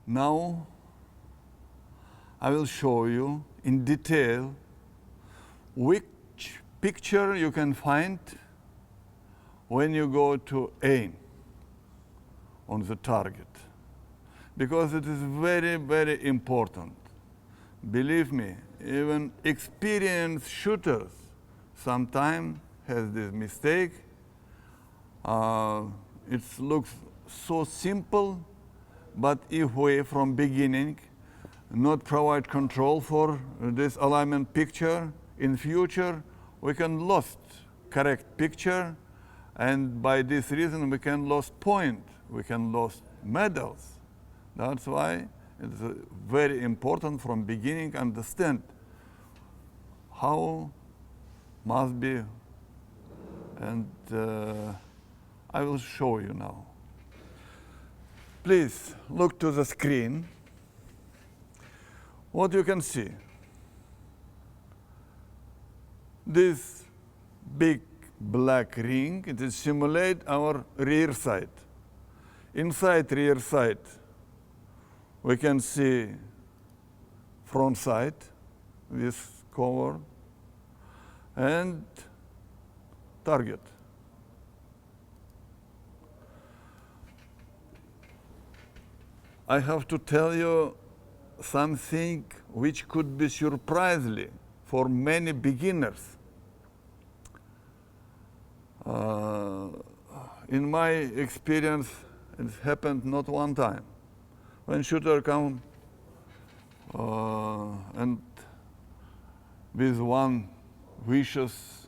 Now I will show you in detail which picture you can find when you go to aim on the target, because it is very, very important. Believe me, even experienced shooters sometimes has this mistake. It looks so simple, but if we from beginning not provide control for this alignment picture, in future we can lost correct picture, and by this reason we can lost point, we can lost medals. That's why it's very important from beginning understand how must be, and I will show you now. Please look to the screen. What you can see, this big black ring, it is simulate our rear sight. Inside rear sight, we can see front sight with cover and target. I have to tell you something which could be surprisingly for many beginners. In my experience, it happened not one time. When shooter come and with one wishes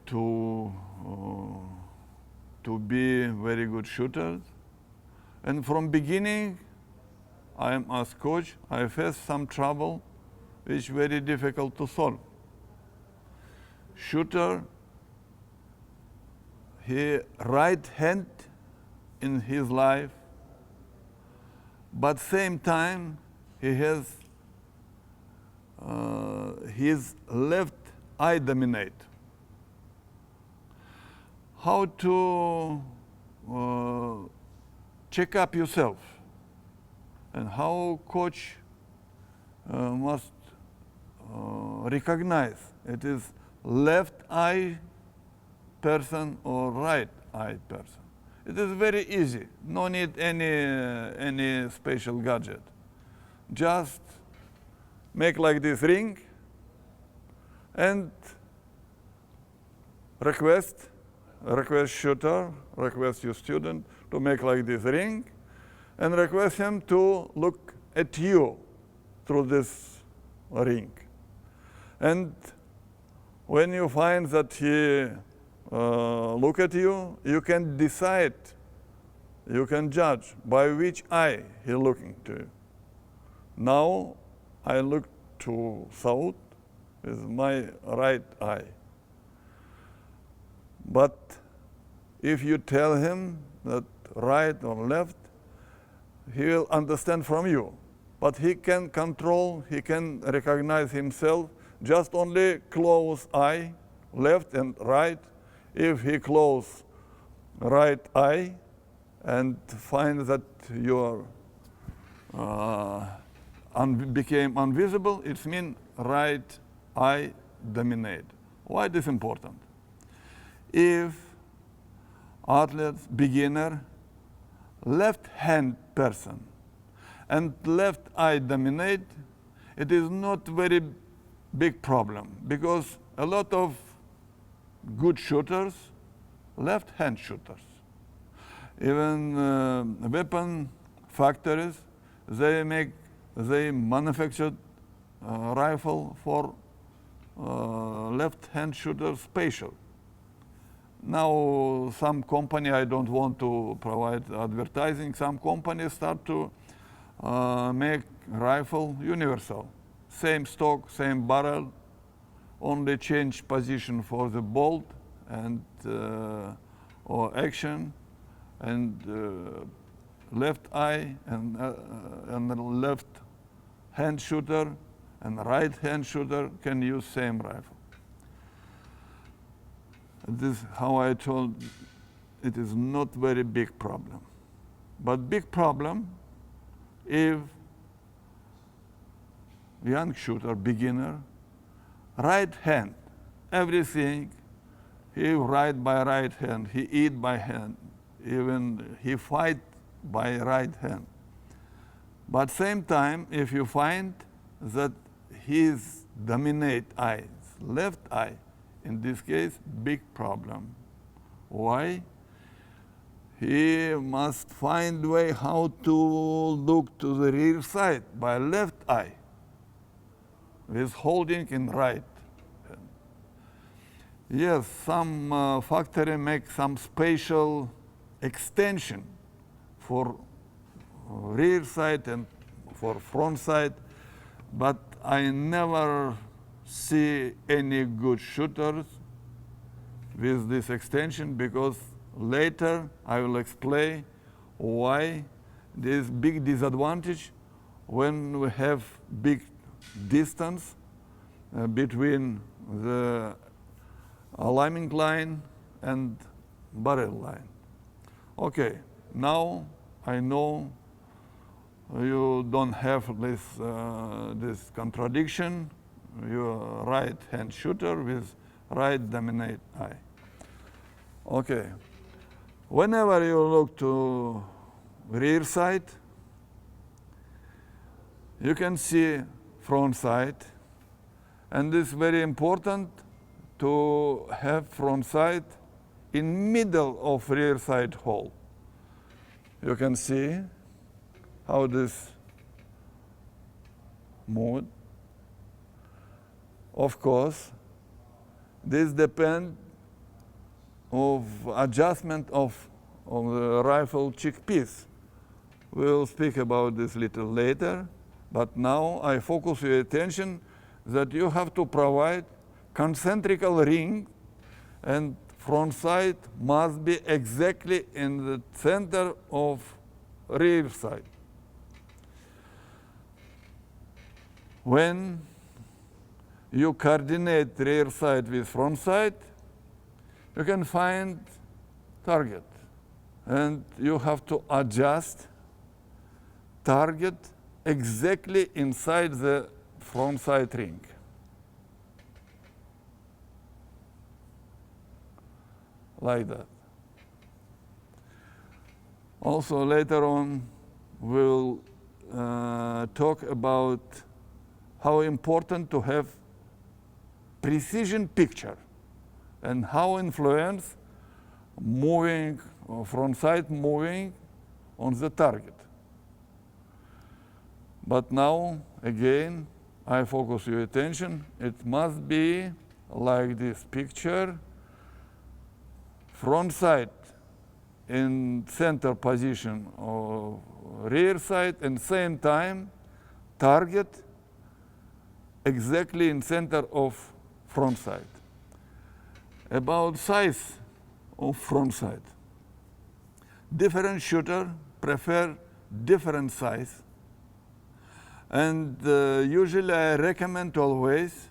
to be very good shooters, and from beginning, I am as coach, I faced some trouble which very difficult to solve. Shooter, he right hand in his life, but same time he has his left eye dominate. How to check up yourself, and how coach must recognize it is left eye person or right eye person. It is very easy. No need any special gadget. Just make like this ring and request shooter, request your student to make like this ring, and request him to look at you through this ring. And when you find that he look at you, you can decide, you can judge by which eye he looking to you. Now I look to south with my right eye. But if you tell him that right or left, he will understand from you. But he can control, he can recognize himself just only close eye, left and right. If he close right eye and find that you became invisible, it means right eye dominate. Why this important? If athlete, beginner, left hand person and left eye dominate, it is not very big problem, because a lot of good shooters, left hand shooters. Even weapon factories, they manufacture rifle for left hand shooters special. Now some company, I don't want to provide advertising, some companies start to make rifle universal. Same stock, same barrel, only change position for the bolt and or action, and left eye and left hand shooter and right hand shooter can use same rifle. This is how I told, it is not very big problem. But big problem if young shooter, beginner, right hand, everything, he write by right hand, he eat by hand, even he fight by right hand. But same time, if you find that his dominate eye, left eye, in this case, big problem. Why? He must find way how to look to the rear side by left eye, with holding in right hand. Yes, some factory make some spatial extension for rear side and for front side, but I never see any good shooters with this extension, because later I will explain why this big disadvantage when we have big distance between the aligning line and barrel line. Okay, now I know you don't have this contradiction. You're right-hand shooter with right dominate eye. Okay, whenever you look to rear side, you can see front side, and it's very important to have front side in middle of rear side hole. You can see how this moved. Of course, this depends of adjustment of the rifle cheekpiece. We'll speak about this little later, but now I focus your attention that you have to provide concentrical ring, and front sight must be exactly in the center of rear side. When you coordinate rear side with front side, you can find target, and you have to adjust target exactly inside the front side ring. Like that. Also later on, we'll talk about how important to have precision picture and how influence moving, front sight moving on the target. But now, again, I focus your attention. It must be like this picture. Front sight in center position of rear sight, and same time target exactly in center of front sight. About size of front sight. Different shooter prefer different size, and usually I recommend always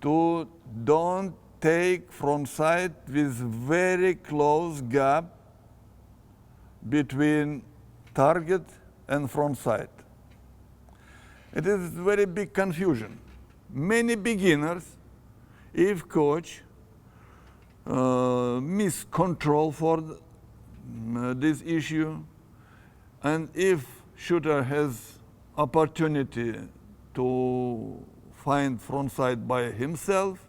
to don't take front sight with very close gap between target and front sight. It is very big confusion. Many beginners, if coach miss control for this issue, and if shooter has opportunity to find front sight by himself,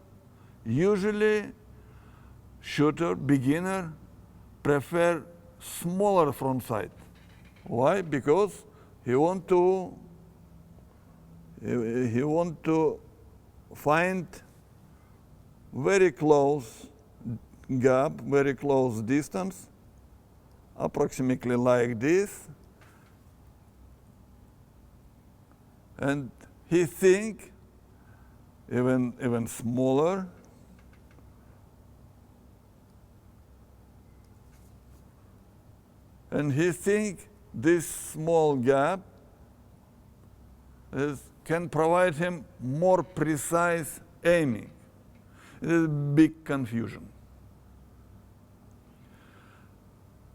usually shooter, beginner, prefer smaller front sight. Why? Because he want to find very close gap, very close distance, approximately like this, and he think even smaller. And he think this small gap can provide him more precise aiming. It is a big confusion.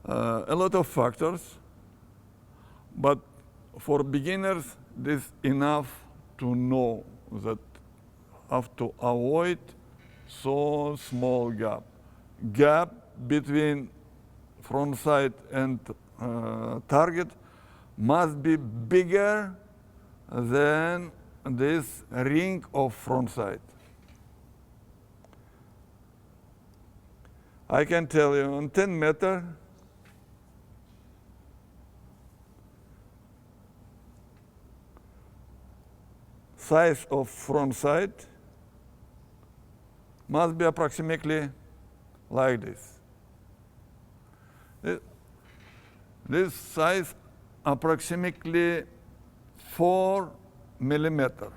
A lot of factors, but for beginners, this is enough to know that have to avoid so small gap between front sight and target must be bigger than this ring of front sight. I can tell you on 10 meters, size of front sight must be approximately like this. This size approximately 4 millimeters.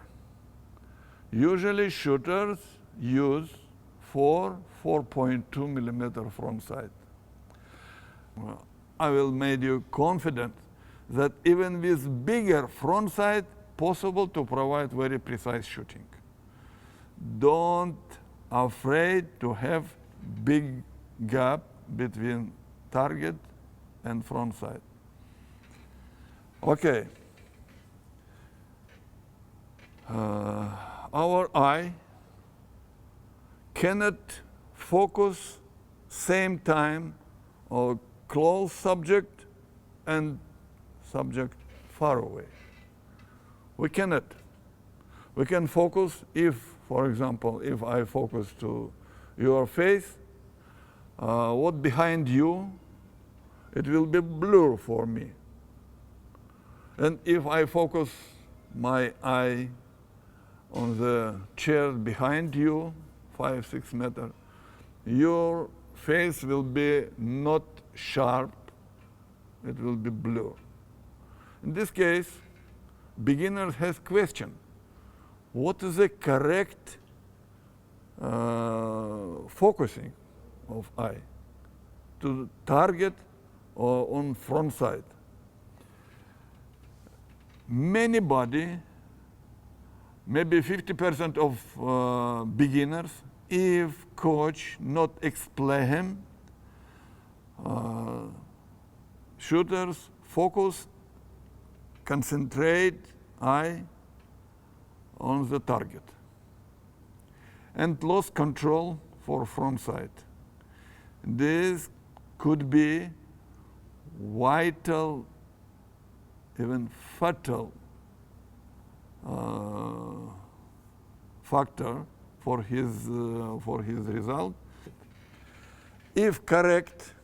Usually shooters use 4.2 millimeter front sight. I will make you confident that even with bigger front sight, possible to provide very precise shooting. Don't afraid to have big gap between target and front sight. Okay. Our eye cannot focus same time on close subject and subject far away. We cannot. We can focus if, for example, if I focus to your face, what behind you, it will be blur for me. And if I focus my eye on the chair behind you, 5-6 meters, your face will be not sharp, it will be blur. In this case, beginners has question, what is the correct focusing of eye to target or on front side? Many body, maybe 50% of beginners, if coach not explain him, shooters focus, concentrate eye on the target and lost control for front sight. This could be vital, even fatal factor for his result. If correct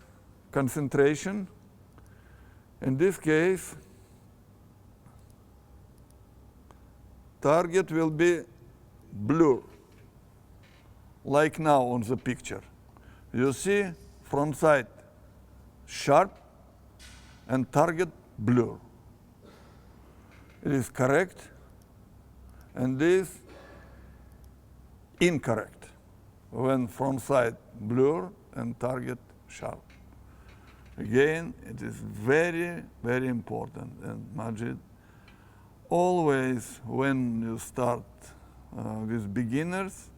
concentration, in this case, target will be blur, like now on the picture. You see front sight sharp and target blur. It is correct, and this incorrect when front sight blur and target sharp. Again, it is very, very important, and Majid, always when you start with beginners,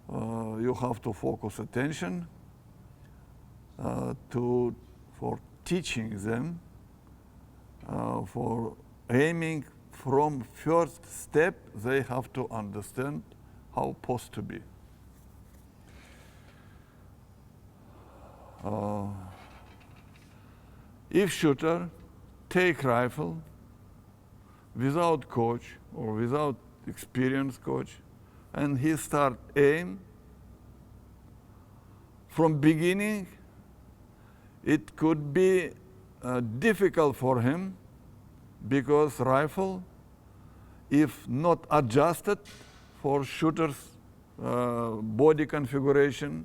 you have to focus attention for teaching them, for aiming from first step, they have to understand how post to be. If shooter take rifle without coach or without experienced coach, and he start aim, from beginning, it could be difficult for him because rifle, if not adjusted for shooter's body configuration,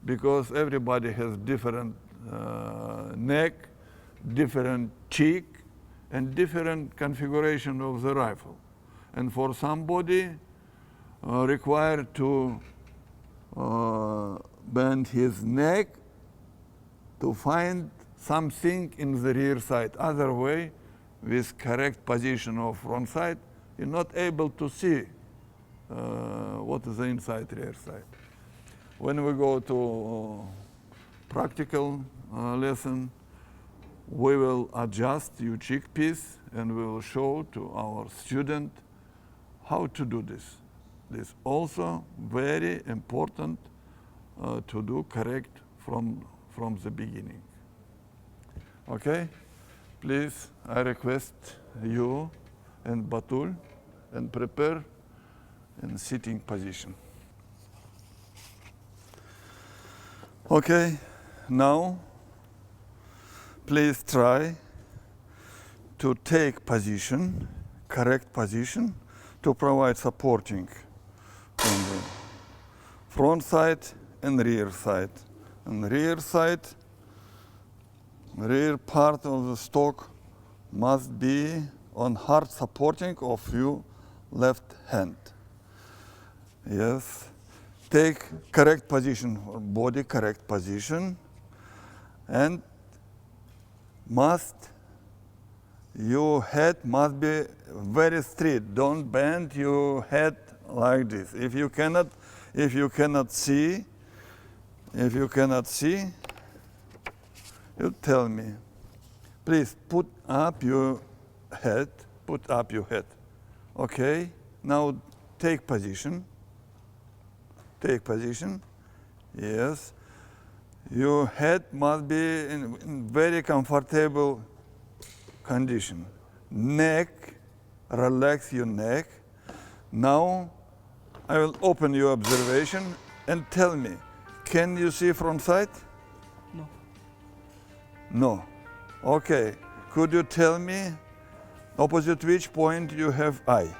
because everybody has different neck, different cheek, and different configuration of the rifle. And for somebody required to bend his neck to find something in the rear sight. Other way, with correct position of front sight, you're not able to see what is the inside rear sight. When we go to practical lesson, we will adjust your chickpeas and we will show to our student how to do this. This is also very important to do correct from the beginning. Okay? Please, I request you and Batul and prepare in sitting position. Okay, now please try to take position, correct position, to provide supporting on the front side and rear side. And rear side, rear part of the stock must be on hard supporting of your left hand. Yes. Take correct position, body correct position, and your head must be very straight. Don't bend your head like this. If you cannot see, you tell me. Please put up your head. Okay. Now take position. Take position. Yes. Your head must be in very comfortable condition. Neck, relax your neck. Now I will open your observation and tell me, can you see front side? No. No. Okay. Could you tell me opposite which point you have eye?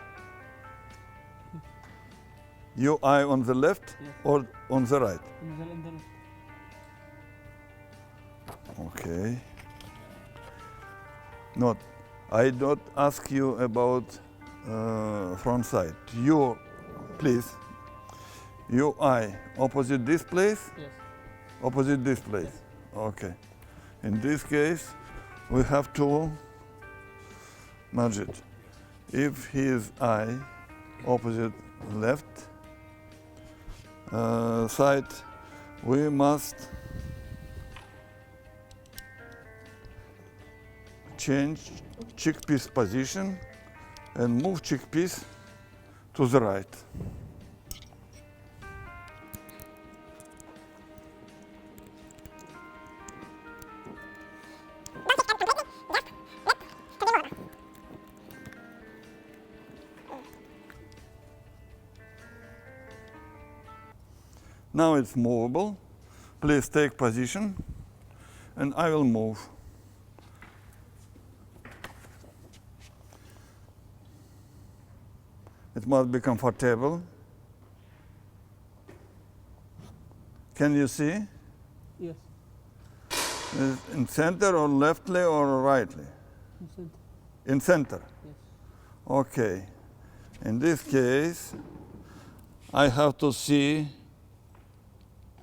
Your eye on the left, yes, or on the right? In the left. Okay. I don't ask you about front side. Please, your eye opposite this place? Yes. Opposite this place? Yes. Okay. In this case, we have to merge it. If his eye opposite left side, we must change chickpeas position and move chickpeas to the right. Now it's movable. Please take position and I will move. It must be comfortable. Can you see? Yes. In center or leftly or rightly? In center. In center? Yes. Okay. In this case, I have to see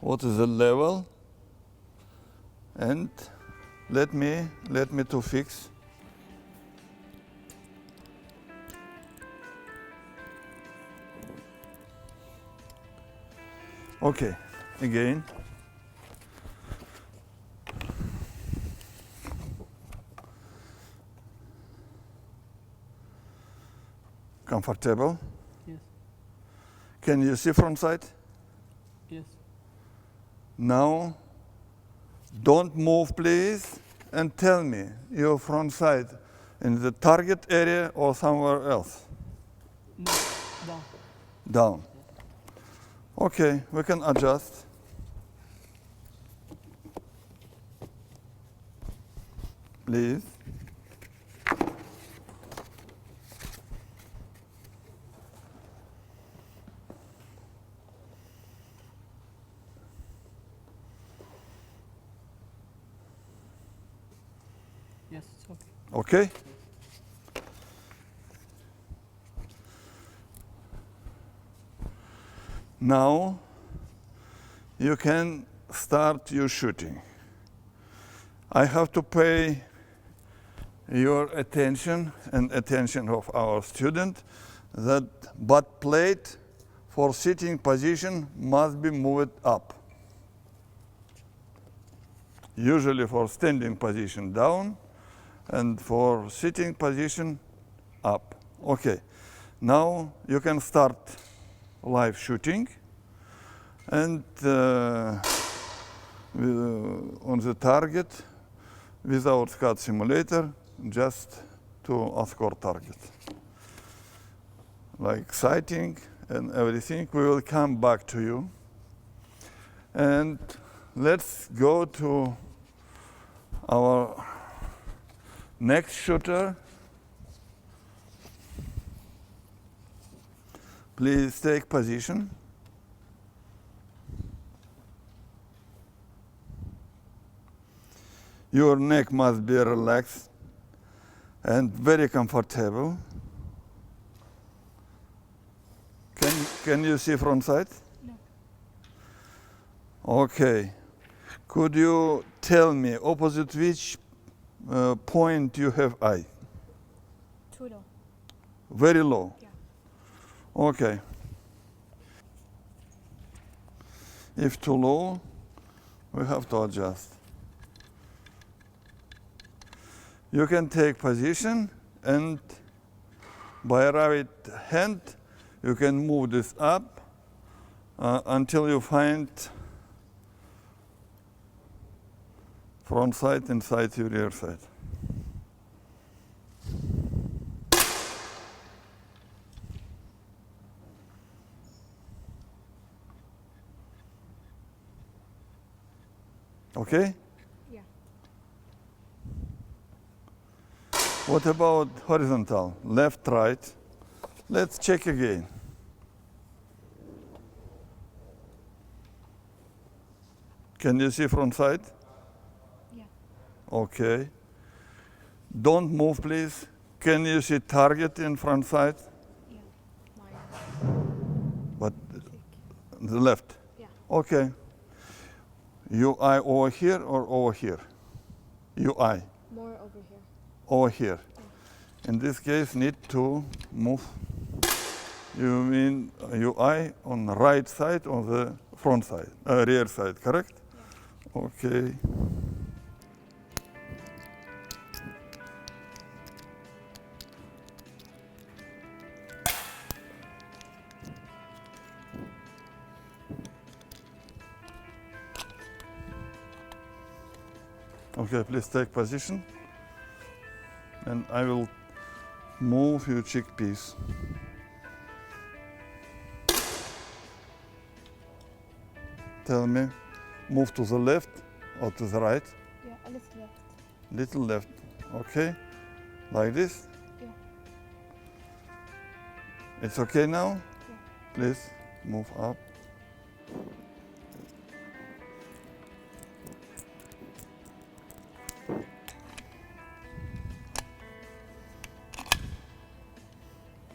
what is the level, and let me to fix. Okay, again. Comfortable? Yes. Can you see front side? Yes. Now, don't move please, and tell me your front side in the target area or somewhere else? No, down. Down. Okay, we can adjust. Please. Yes, it's okay. Okay? Now you can start your shooting. I have to pay your attention and attention of our student that butt plate for sitting position must be moved up. usually for standing position down, and for sitting position up. Okay, now you can start live shooting, and on the target without SCAD simulator, just to escort target. Like sighting and everything, we will come back to you. And let's go to our next shooter. Please take position. Your neck must be relaxed and very comfortable. Can you see front side? No. Okay. Could you tell me opposite which point you have eye? Too low. Very low? Yeah. Okay. If too low, we have to adjust. You can take position, and by right hand you can move this up until you find front side and side to rear side. Okay? Yeah. What about horizontal? Left, right. Let's check again. Can you see front side? Yeah. Okay. Don't move, please. Can you see target in front side? Yeah. Mine. But Check. the left. Yeah. Okay. You eye over here or over here? You eye More over here. over here. In this case, need to move. You mean you eye on the right side on the front side, rear side, correct? Yeah. Okay. Okay, please take position. And I will move your chickpeas. Tell me, move to the left or to the right? Yeah, a little left. Little left, okay? Like this? Yeah. It's okay now? Yeah. Please move up.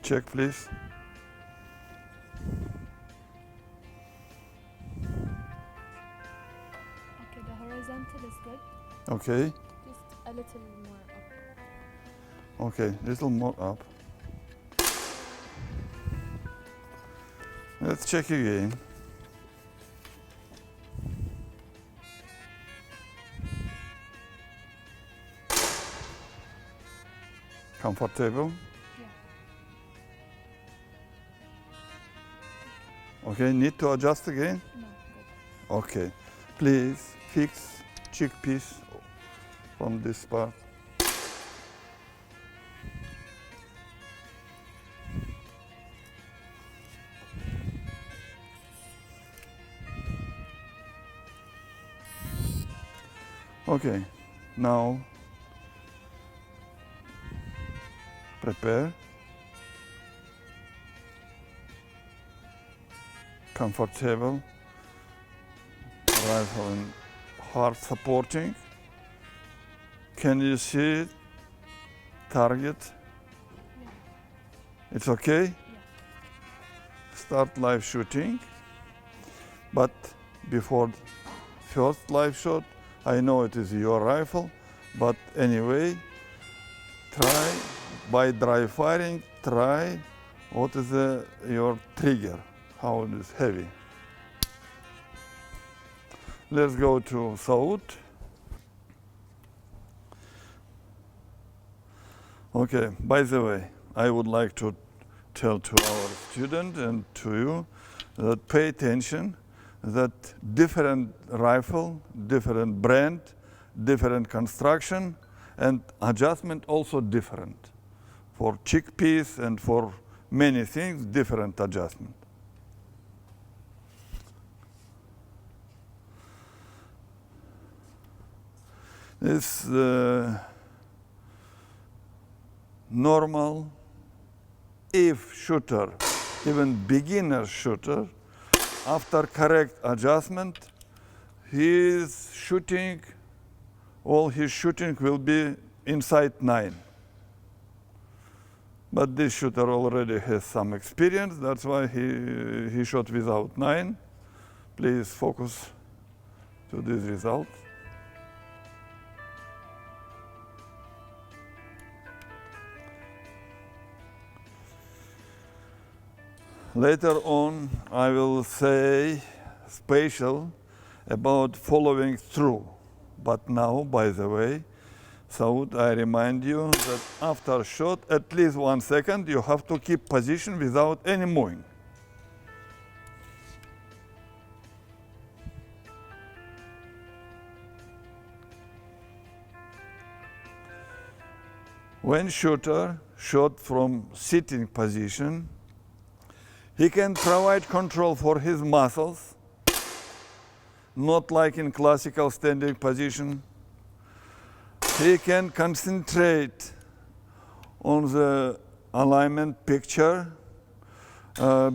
Check, please. Okay, the horizontal is good. Okay, Just a little more up. okay, little more up. Let's check again. Comfortable? Yeah. Okay, need to adjust again? No, good. Okay, please fix chickpeas from this part. Okay, now prepare. Comfortable. Rifle and hard supporting. Can you see target? Yeah. It's okay? Yeah. Start live shooting. But before first live shot, I know it is your rifle, but anyway, try by dry firing, try what is your trigger, how it is heavy. Let's go to south. Okay, by the way, I would like to tell to our student and to you that pay attention that different rifle, different brand, different construction, and adjustment also different. For chickpeas and for many things, different adjustment. This normal, if shooter, even beginner shooter, after correct adjustment, his shooting, all his shooting will be inside 9. But this shooter already has some experience, that's why he shot without 9. Please focus to this result. Later on, I will say special about following through. But now, by the way, so I remind you that after shot, at least 1 second, you have to keep position without any moving. When shooter shot from sitting position, he can provide control for his muscles, not like in classical standing position. He can concentrate on the alignment picture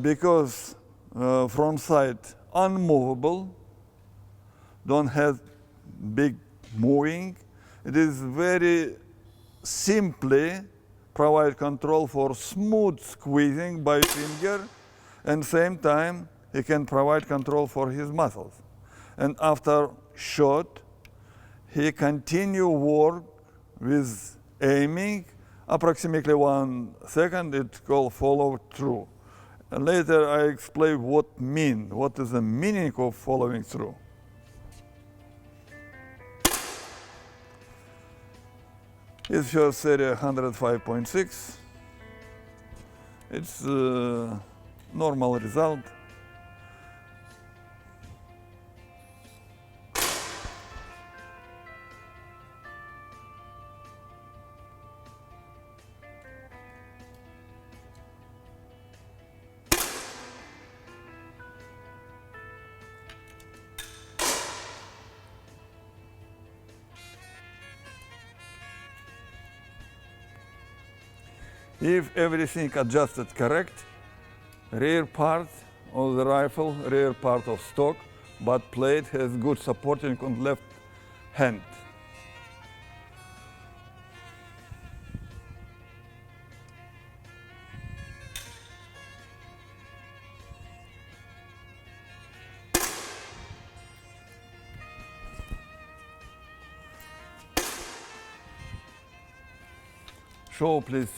because front side unmovable, don't have big moving. It is very simply provide control for smooth squeezing by finger, and same time he can provide control for his muscles. And after shot, he continue work with aiming approximately 1 second. It's called follow through. And later I explain what is the meaning of following through. It's your series 105.6. It's a normal result. If everything adjusted correct, rear part of the rifle, rear part of stock, butt plate has good supporting on left hand. Show please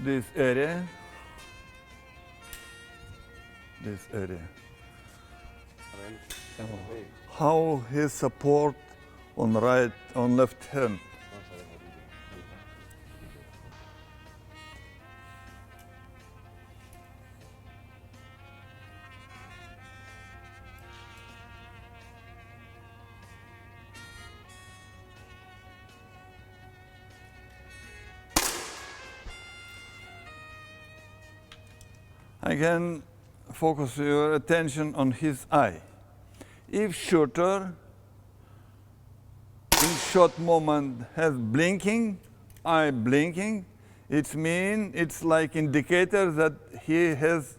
this area. How his support on right, on left hand. Again, focus your attention on his eye. If shooter in shot moment has blinking, eye blinking, it means it's like indicator that he has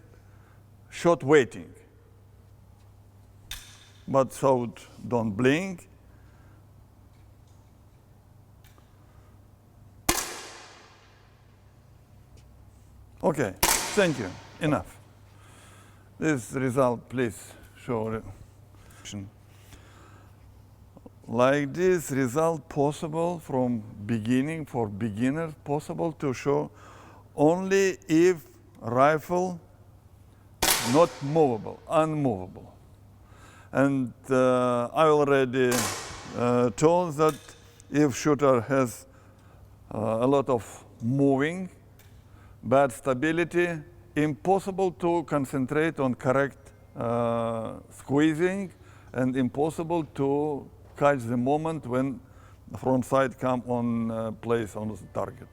shot waiting. But so don't blink. Okay, thank you. Enough. This result, please show. Like this result possible from beginning for beginners, possible to show only if rifle not movable, unmovable. And I already told that if shooter has a lot of moving, bad stability, impossible to concentrate on correct squeezing, and impossible to catch the moment when the front sight come on place on the target.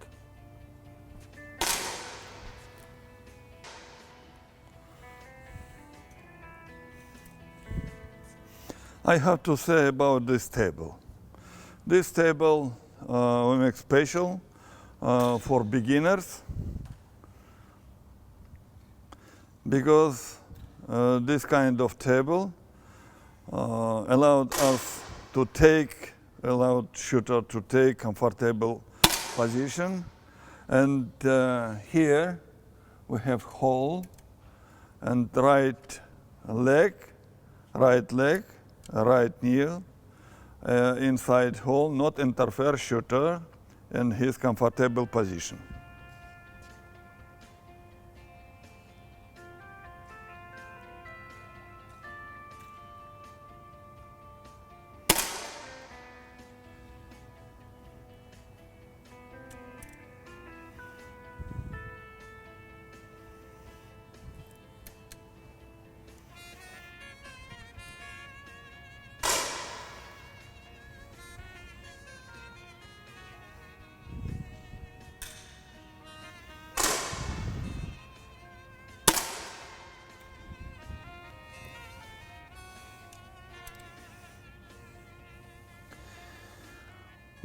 I have to say about this table. This table we make special for beginners because this kind of table allowed shooter to take comfortable position, and here we have hole and right leg, right knee inside hole, not interfere shooter in his comfortable position.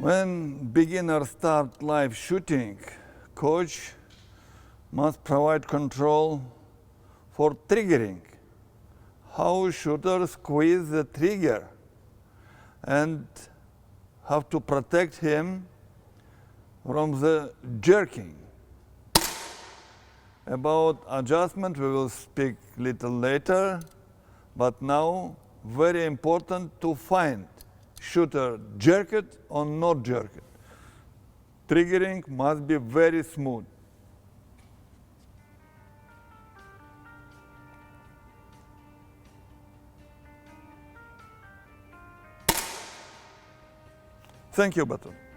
When beginners start live shooting, coach must provide control for triggering. How shooter squeeze the trigger and how to protect him from the jerking. About adjustment we will speak little later, but now very important to find shooter jerk it or not jerk it. Triggering must be very smooth. Thank you, Baton.